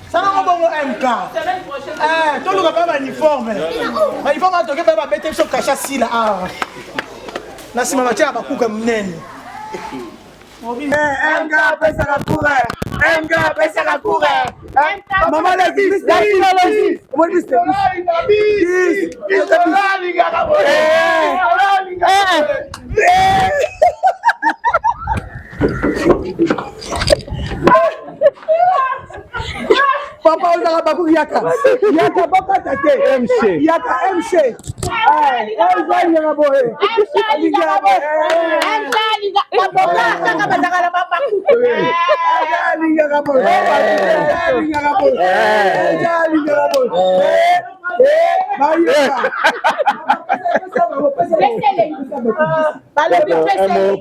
Ça n'a pas MK. Tout le monde a un uniforme. Uniforme a toqué par bête sur cacha si là. Là c'est ma tia ba kuka mnene. MK pesa la courir. MK pesa la courir. Maman la vie, la vie. Comment dit c'est? Papa on a pas yaka. Yaka papa tate. MC. Yaka MC.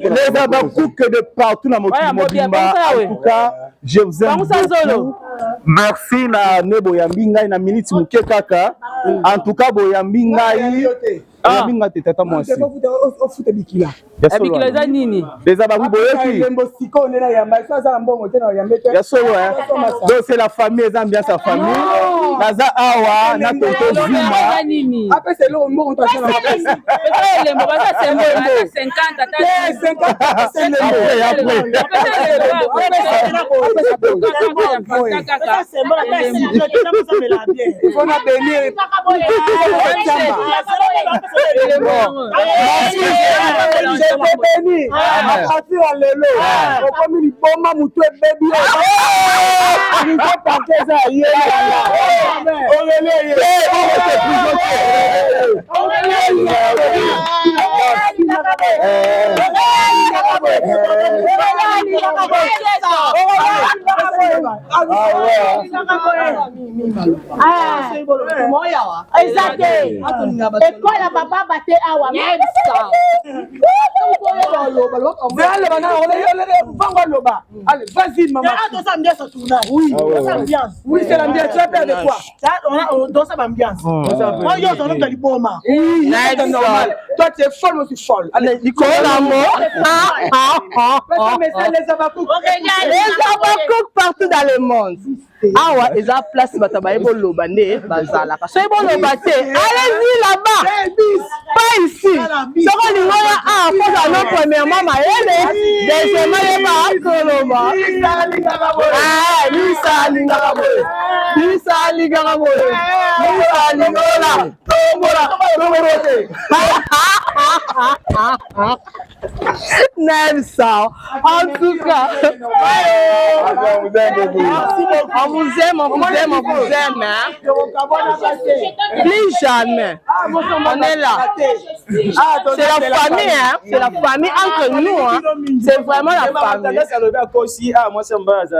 Les abakouk de partout dans mon Mobimba. En tout cas, je vous aime beaucoup. Merci na nebo ya mbinga na minute muke kaka. En tout cas boyambi ngai. Boyambinga te tata moi aussi. O futa bikila. Bikila za nini? Les abakouk boyoki. Mbosiko nela ya mbasa za mbongo tena ya mbete. Ya solo hein. Donc c'est la famille, les ambiances la famille. Naza awa na tonto Zuma. Après c'est le mbongo to ça la place. Le mbongo ça c'est 50 50 c'est le il faut la bénir. Allez, vas-y, maman. Oui, c'est l'ambiance. Tu vas faire de quoi? On danse à l'ambiance. Moi, je suis dans le bon moment. C'est normal. Toi, tu es folle, moi, je suis folle. Allez, Nicolas, les abakouk partout dans le monde. Ah ouais, ils ont place batabaye pour l'obane, bazala. C'est bon l'obate. Allez-y là-bas. Pas ici. Ce qu'on dit voilà, ah, faut aller premièrement maëlle, deuxièmement les pas koloma. Ah, Lisa Lingabo. Lisa Lingabo. Lisa Lingola. Même ça. En tout cas. On vous aime, on vous aime, on vous aime. Plus jamais. On est là. C'est la famille, hein. C'est la famille entre nous, hein. C'est vraiment la famille. Moi, c'est un base.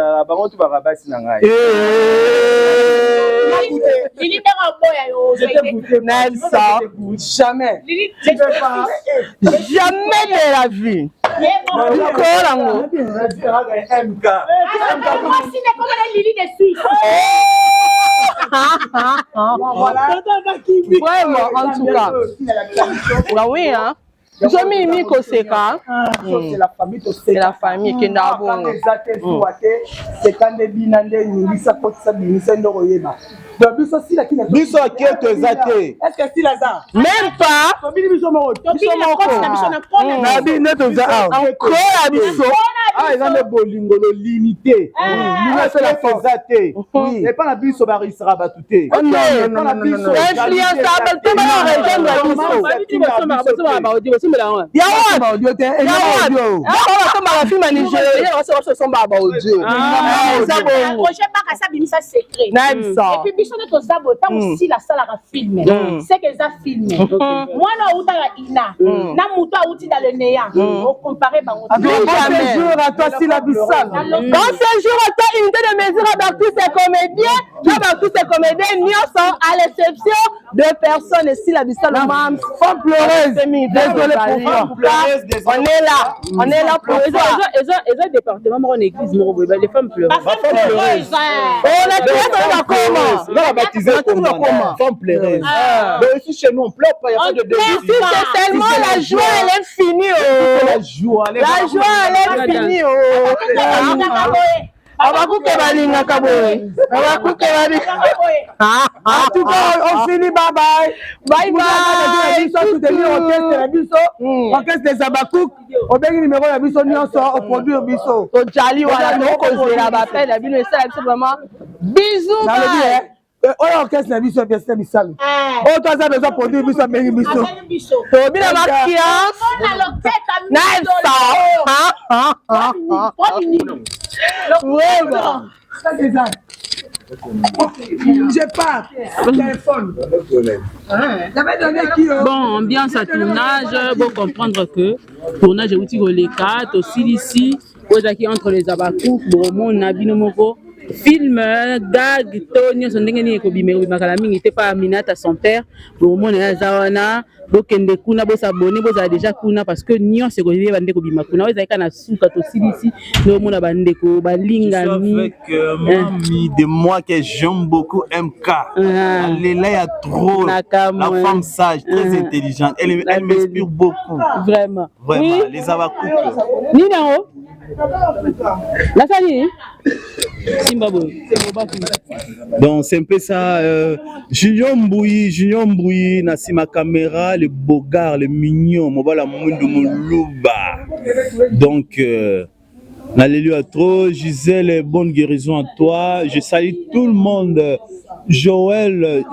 Jamais. Jamais de la vie. Vraiment, en tout cas. Oui, hein. C'est la famille qui est là. Est-ce que c'est Lazare? Même pas. Ah, ils ont des bolingo, limité. Nous, c'est la faisate. Oui. Et pas la bise au baril sera battuté. Non, non, non, non. Influençable, tout le à toi, si la bissale. Dans ce jour, autant unité de mesure avec tous ces comédiens, avec tous ces comédiens, nous sommes à l'exception de personnes ici, la bissale, femme pleureuse. Désolé pour femme pleureuse. On est là pour ça. Ils ont département, on église, les femmes pleureuses. On a créé dans comment? On va baptiser comment? Femme pleureuse. Mais ici, chez nous, on pleure pas, il n'y a pas de désir. Ici, c'est seulement la joie, elle est finie. La joie, elle est finie. On va couper la ligne à Kaboé. On va couper la ligne. En tout cas, on finit. Bye bye. Bye bye. Orchestre des Abakouk. Au dernier numéro, la mission au produit au bisso. Au Jali, voilà, nous causons la bataille. La ville, c'est vraiment bisous. On orchestre la mission, bien sûr, Bissal. Oh, toi, ça besoin produit bisso, bien bisso. Au bien ma fiance. Je pars. Téléphone. Bon, ambiance à tournage, pour comprendre que tournage est outil les 4 aussi ici, entre les Abakouk, Boromon, Nabinomoko. Film, gag, Tony, son dernier Kobimero, Makalami n'était pas Aminata à son père. Boromon et Zawana, Bokende Kuna, Bos abonnés, Bos a déjà Kuna parce que Nyon se connaît Bandeko Bimakuna. Vous avez qu'à Souka aussi ici, nous mon Bandeko, Balingami. Avec mamie de moi que j'aime beaucoup MK. Elle est a trop. La femme sage, très intelligente. Elle m'inspire beaucoup. Vraiment. Vraiment, les Abakouk. Nino. La famille. Zimbabwe. Donc c'est un peu ça. Junior Mbouyi, Nassima Caméra, le Bogard, le mignon, Mobala Mundu Moulouba. Donc, n'allez à trop. Gisèle, bonne guérison à toi. Je salue tout le monde. Joël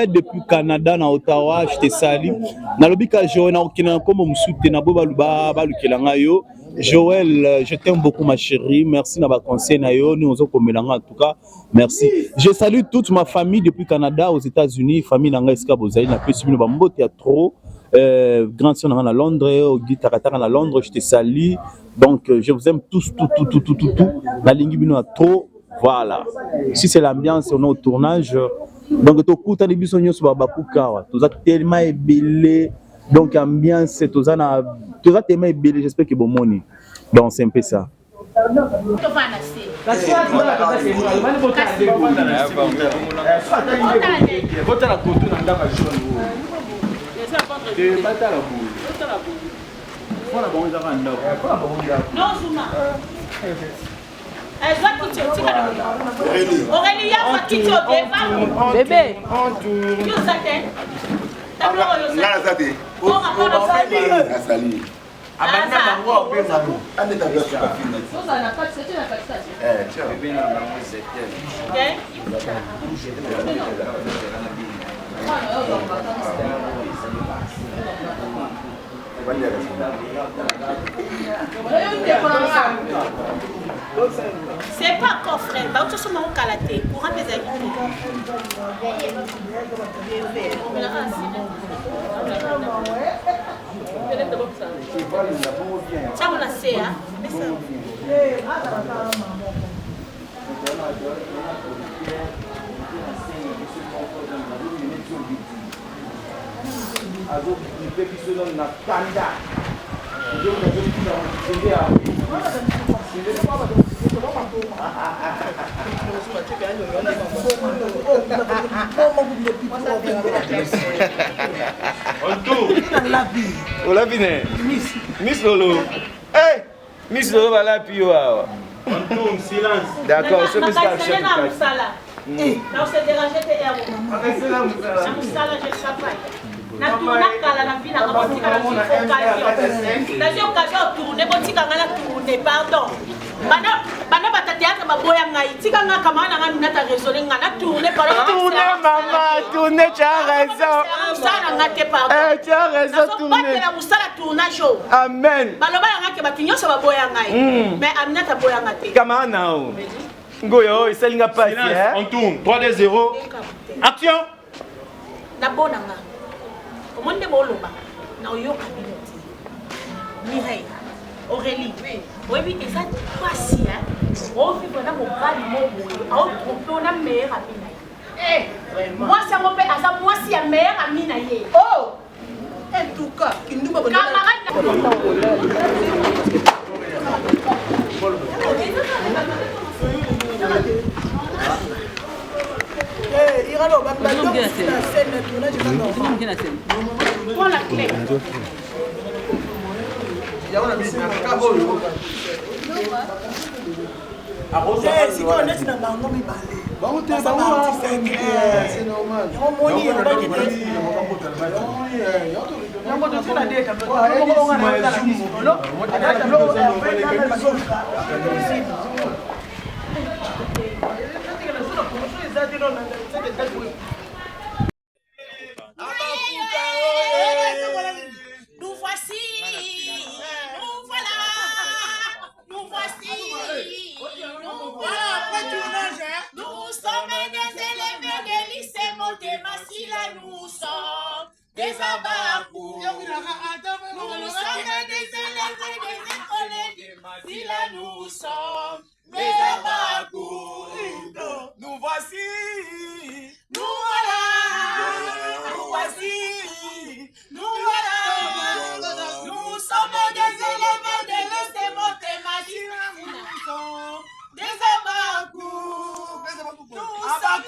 depuis Canada, na Ottawa, je te salue. Nalobika Joël, na okina comme msoute na bobaluba balukelanga yo. Joël, je t'aime beaucoup ma chérie. Merci na ba conseil na yo. Nous on komelanga en tout cas. Merci. Je salue toute ma famille depuis Canada aux États-Unis, famille nanga eska bozali na pesu bino ba mbote ya trop. Grand sœur à Londres, au guitaratara à Londres, je te salue. Donc je vous aime tous, tout. La ligne bino a trop. Voilà. Si c'est l'ambiance, on est au tournage. Donc tout coup, t'as des bisons sur Babapuka. Tout ça tellement ébélé. Donc ambiance, tout ça tellement ébélé. J'espère que bon money. Donc c'est un peu ça. Bébé. C'est pas coffre, bah tu sommes au calaté, courant des invités. Ça on la sait, hein? Mais ça. On l'a vu, Miss Lolo. Hey, Miss Lolo va la puis On tourne, silence. D'accord, je vais faire ça. Non, c'est dérangé tes héros. La moussala, je ne sais pas. Na tourna kala na vina na botika na occasion. Na occasion tourner botika na tourner pardon. Bana batati yaka baboya ngai tika nga kama na ngami nata raisonner nga na tourner pardon. Tourner maman, tourner tu as raison. Moussala ngate pardon. Tu as raison tourner. Na moussala tournage. Amen. Baloba ngake batinyo so baboya ngai. Mais aminata boya ngate. Kama nao. Ngoyo, iselinga passe. On tourne. 3-2-0. Action. Na bonanga. Monde boloba na oyoka binoti Mireille Aurélie. Oui, oui, et ça, toi si, hein. On vit vraiment mon bas du mot, on a meilleur ami. Moi, c'est mon père, moi, c'est un meilleur ami. Oh! En tout cas, qui nous va Prends la clé. Si on est dans bango mi balé. Bango te c'est normal. On moni on va Nous voici, nous voilà, nous voici, nous voilà. Nous sommes des élèves de lycée Montemasila, nous sommes des abakou. Nous sommes des élèves des écoles de Masila, nous sommes des abakou. Nous voici, Nous voilà, nous voici, nous voilà. Nous sommes des élèves de lycée Montemasila, nous sommes des abakou. Nous sommes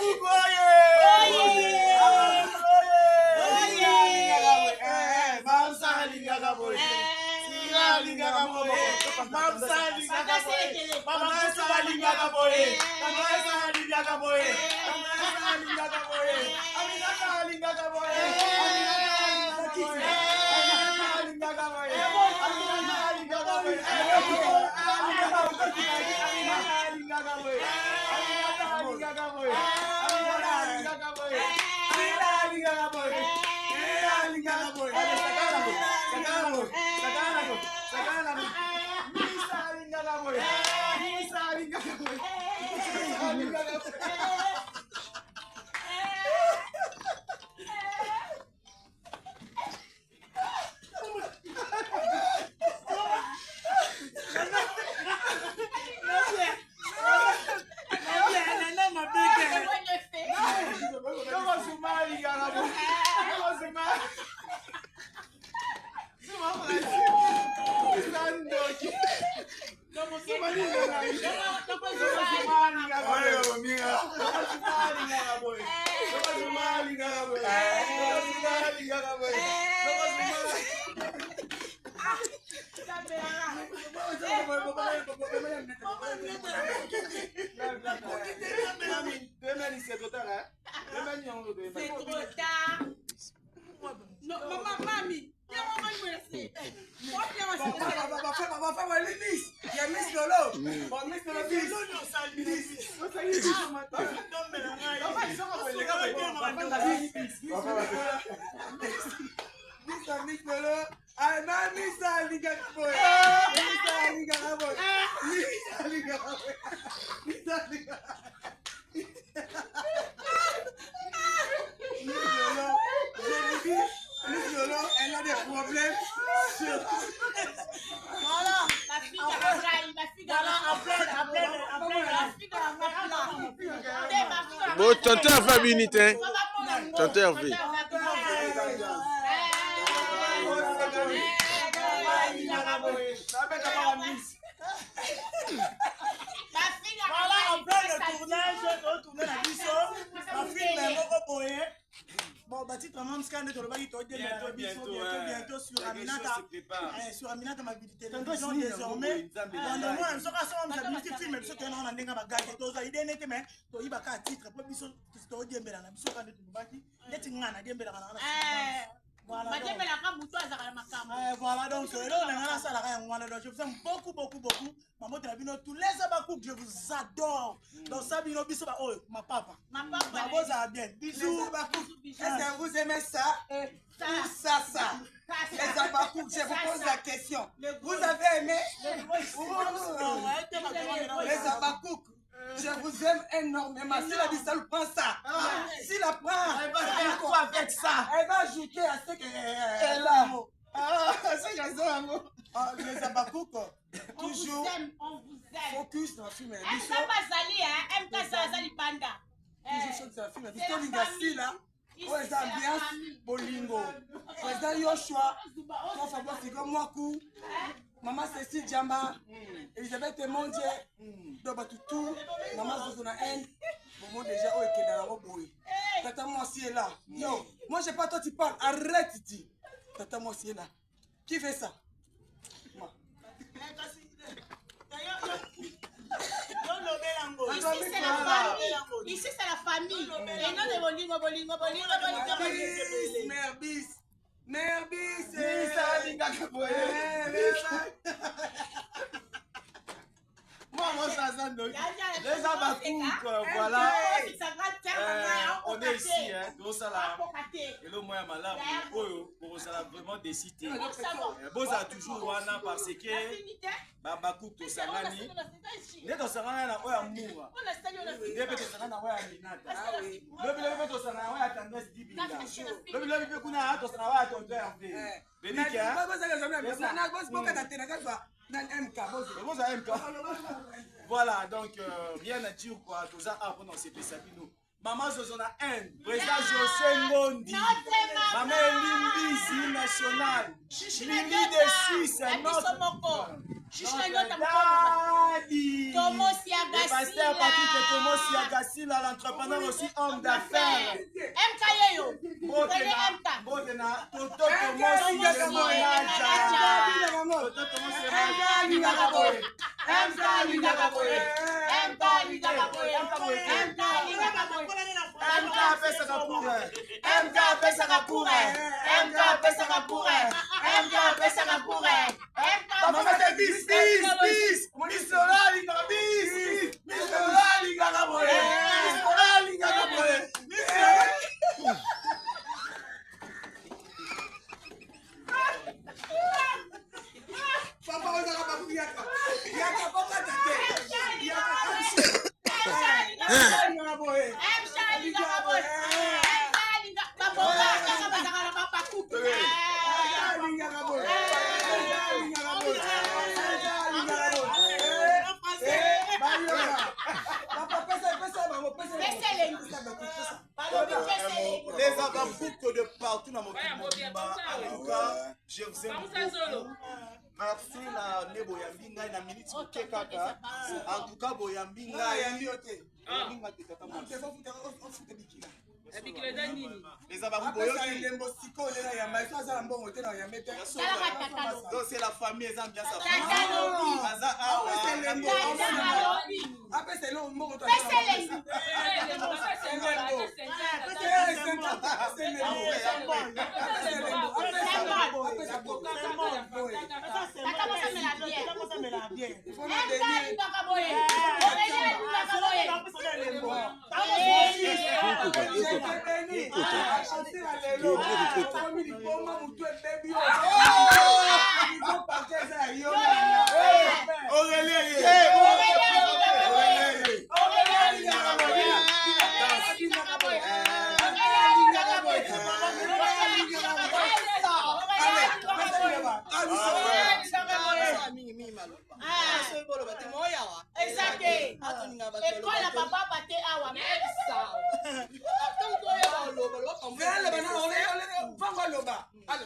c'est trop tard. Non, maman, mamie. Elle a des problèmes sur... Voilà, la fille de la braille, la fille de la Bon, tantôt à faire minute, hein. Tantôt à faire. Voilà, en plein le tournage, on tourne la mission, la film est beaucoup boyée. Bon, bah, titre, maman, scanne, tu vas bientôt sur Aminata. Sur Aminata, ma vidéo. Désormais, dans le moins, ce sera son film, mais ce que nous avons un bagage, tu as idée, mais tu as un titre, pour biso, tu as dit, mais la mission, quand tu vas dire, tu as dit, mais la voilà, donc je vous aime beaucoup. Maman, tous les abakous, je vous adore. Donc ça, ma papa. Ça va bien. Bisous. Est-ce que vous aimez ça? Ça. Les abakous, je vous pose la question. Vous avez aimé? Les abakous. Je vous aime énormément. Si la Bissau prend ça, si la prend, elle va faire quoi avec ça? Elle va ajouter à ce qu'elle a. c'est les Abakouk, toujours focus dans le film. Toujours focus dans le film. Toujours l'ingasi là. Oh, les ambiances, bolingo. Président Yoshua, mon favori, c'est comme moi, Maman Cécile Djamba, Elisabeth Mondier, Dobatutu, Maman Zozona N. Bon, déjà, oh, et dans la boue. Tata, moi aussi est là. Yo, moi, j'ai pas toi, tu parles. Arrête, Titi. Tata, moi aussi est là. Qui fait ça? Moi. Ici c'est la famille. Et non de bolingo. Mère bis. Moi, ça donc. Les Abakouk, voilà. On est ici, hein. Tout ça là. Et le moyen malade, pour ça vraiment décidé. Bon, ça toujours wana parce que Abakouk to sangani. Ne to sangana na oya muwa. Ne pe to sangana na oya minata. Le to sangana oya tendance dibinga. Le pe kuna to sangana oya tonto ya mpe. Beniki hein. Voilà, donc rien à dire quoi, tout ça après on s'est fait ça nous. Maman Zozona N, président José Ngondi, maman Limbizi national, Lili de Suisse, notre daddy, le pasteur Patrick Thomas Siagassi, l'entrepreneur aussi homme d'affaires. Bodena, Toto Thomas Les Abakouk de partout dans mon pays. En tout cas, je vous aime beaucoup. Merci la nebo ya mbinga na minute ke kaka. En tout cas boyambi ngai. Les Abakouk boyoki lembo siko lela ya maïso za mbongo te na ya mete. Donc c'est la famille les ambiance à famille. Aza awa c'est lembo. Après c'est long mbongo to.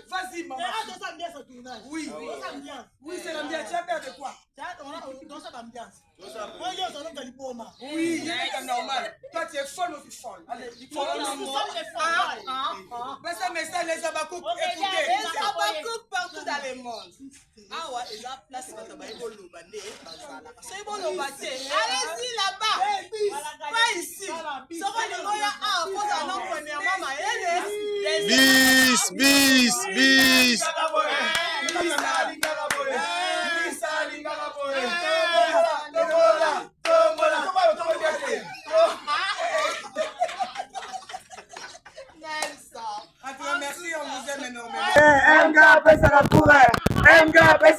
Vas-y, maman. Oui, c'est l'ambiance. Tu as peur de quoi? Dans cette ambiance. Oui, c'est normal. Toi, tu es folle aussi folle. Allez, il faut mais les Abakouk, écoutez. Les Abakouk partout dans le monde. Ah ouais, ils ont place. C'est bon, allez-y là-bas. Pas ici. Bis. Merci, on vous aime énormément. MK, pesa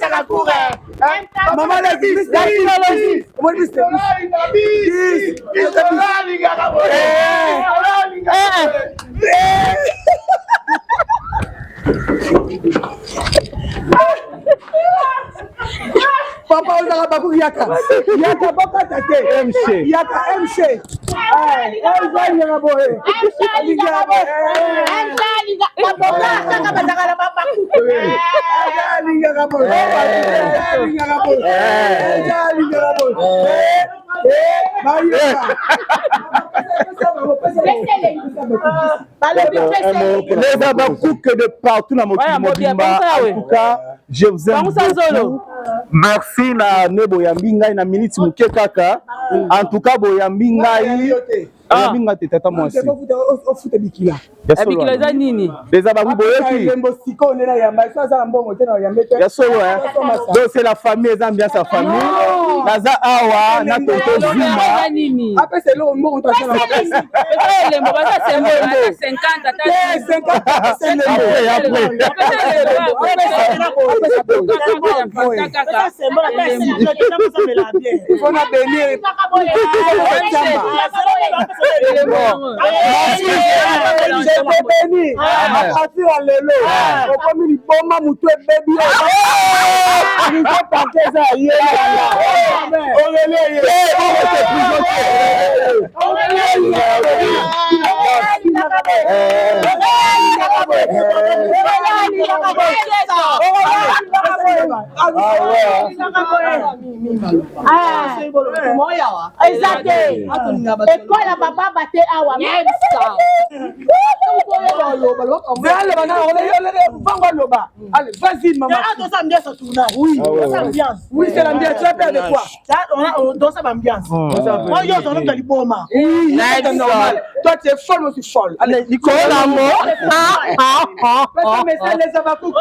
la courre. Maman, la bis, la technologie. Comment dis c'est? bakuki yaka boka tate MC yaka MC les abakouk de partout dans mon mobimba. En tout cas, je vous aime beaucoup. Merci na ne boyambi ngai na minute muke kaka. En tout cas boyambi ngai minga te tata mwasi. Ofute bikila. Bikila za nini? Les abakouk boyeki. Ya solo donc c'est la famille, les ambiances à famille. Naza awa na toto zima. Après c'est l'eau on t'a fait la les mots ça c'est 50 on a béni Ekola papa bate awa même ça. Allez, vas-y maman. Oui, oui, c'est l'ambiance. Tu as peur de quoi? On danse à l'ambiance. Moi, je suis dans le boma. Oui, c'est normal. Toi, tu es folle, moi, je suis folle. Allez, Nicolas, les abakouk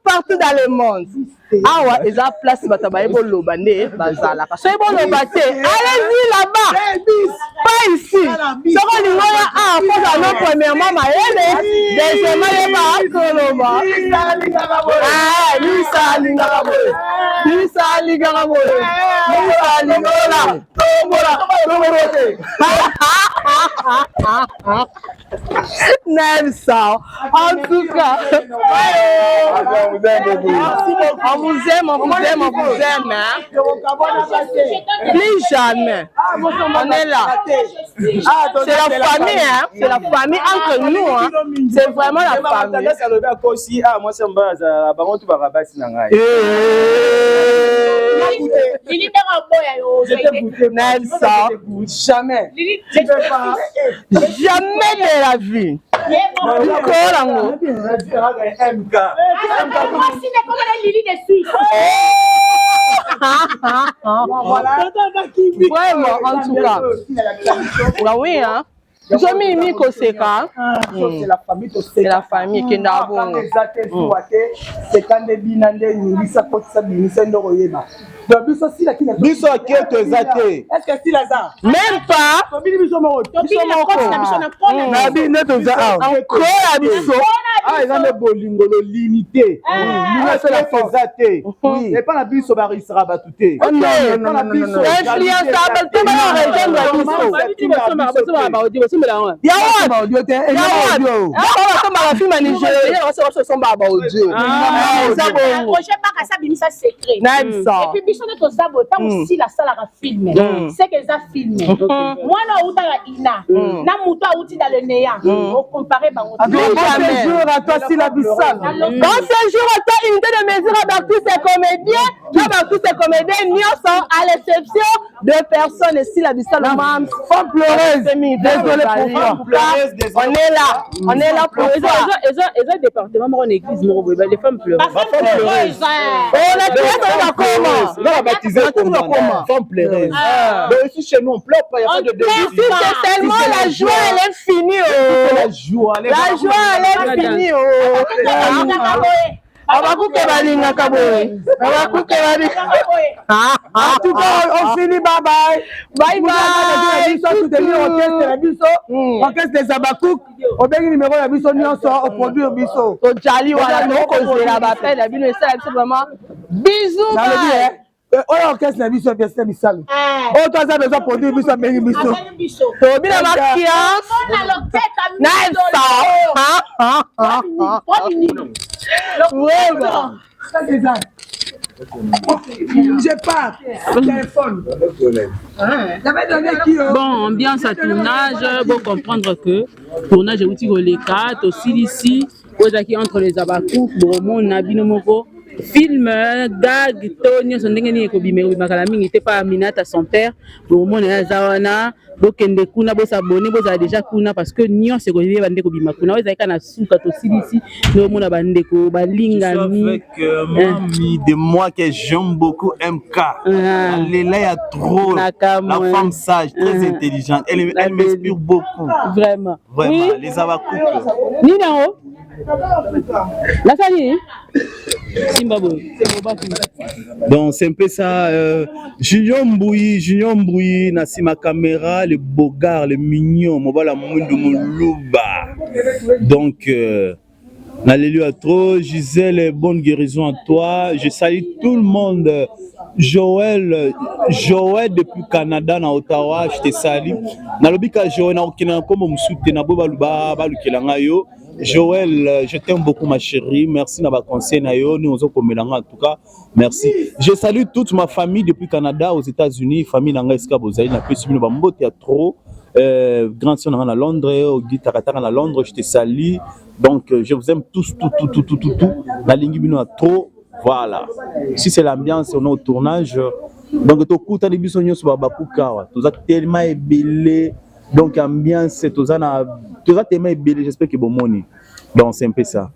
partout dans le monde. Awa, ils ont place batabaye boloba ne bazala. Soyez boloba te. Allez-y là-bas. Pas ici. Soko lingoya ah, faut aller premièrement maele. Deuxièmement, il va koloba. Ah, lui ça lingabo. Lui ça lingabo. Lui ça lingola. Tombola. N'aime ça. En tout cas. On vous aime, on vous aime, on vous aime. Hein? Plus jamais. On est là. C'est la famille, hein? C'est la famille entre nous. Hein? C'est vraiment la famille. Jamais. Jamais de la vie. Vraiment, en tout cas. Oui, hein. C'est la famille qui n'a pas. Est-ce que c'est Lazare? Même pas. Ah, ils ont des bolingo limité. C'est la force. Oui. Et pas la bise au baris sera battuté. Non, et puis biso ne tozabo tant aussi la salle à filmer c'est que ça filme moi na uta la ina na muto auti dans le néant on comparer bango à toi si la bissale. Dans ce jour, on a unité de mesure avec tous ces comédiens, avec tous ces comédiens, nous sommes à l'exception de personnes ici, la bissale, femme pleureuse. Désolé pour toi. On est là pour ça. Ils ont un département, on église, les femmes pleureuses. On a tout comment? On a baptisé comment? Femme pleureuse. Mais ici chez nous, on pleure pas, il n'y a pas de début. C'est tellement la joie, elle est finie. La joie, elle est finie. En tout cas, on finit, bye bye. Bye bye. Orchestre des abakouk. On a numéro la biso nyonso au produit biso. To jali wala no kozela ba pele la bino ça vraiment. Bisous. On a orchestre na biso pièce misalo. Oh toi ça besoin produit biso bengi biso. To bina ba kias. Nice. Vraiment. J'ai pas téléphone. Bon, ambiance à tournage, pour comprendre que tournage est outil les 4 aussi ici, qui entre les abakou, bon, nabino moko. Film, gag, Tony, son dernier Kobimeru Makalami n'était pas Aminata à son père. Au moment où Zawana, Bokende Kuna, Bos abonné, Bos a déjà Kuna parce que Nyon se connaît Bande Kobimakuna. Vous avez qu'à la souka aussi ici, nous mon Bandeko, Balinga. Avec mamie de moi que j'aime beaucoup MK. Elle est là, il y a trop. La femme sage, très intelligente. Elle m'inspire beaucoup. Vraiment. Vraiment, Oui. les abakou. Nino. La famille. Donc c'est un peu ça. Junior Mbouyi, Nassima Caméra, le bogard, le mignon, Mobala Mundu Moulouba. Donc, Nalélu à trop, Gisèle, bonne guérison à toi. Je salue tout le monde. Joël depuis Canada, na Ottawa, je te salue. Nalobika Joël, na okina comme msoute na boba luba balukelanga yo. Joël, je t'aime beaucoup ma chérie, merci na ba conseil na yo, nous on komelanga en tout cas. Merci. Je salue toute ma famille depuis Canada aux États-Unis, famille nanga eska bozali na pesi bino ba mbote ya trop. Grand sœur à Londres, Guy Taratara à Londres, je te salue. Donc je vous aime tous, tout. La ligne bino a trop. Voilà. Si c'est l'ambiance, on est au tournage. Donc tout coup, t'as des bisognos sur Babakuka. Tout ça tellement ébélé. Donc ambiance, tout ça tellement ébélé. J'espère que bon money. Donc c'est un peu ça.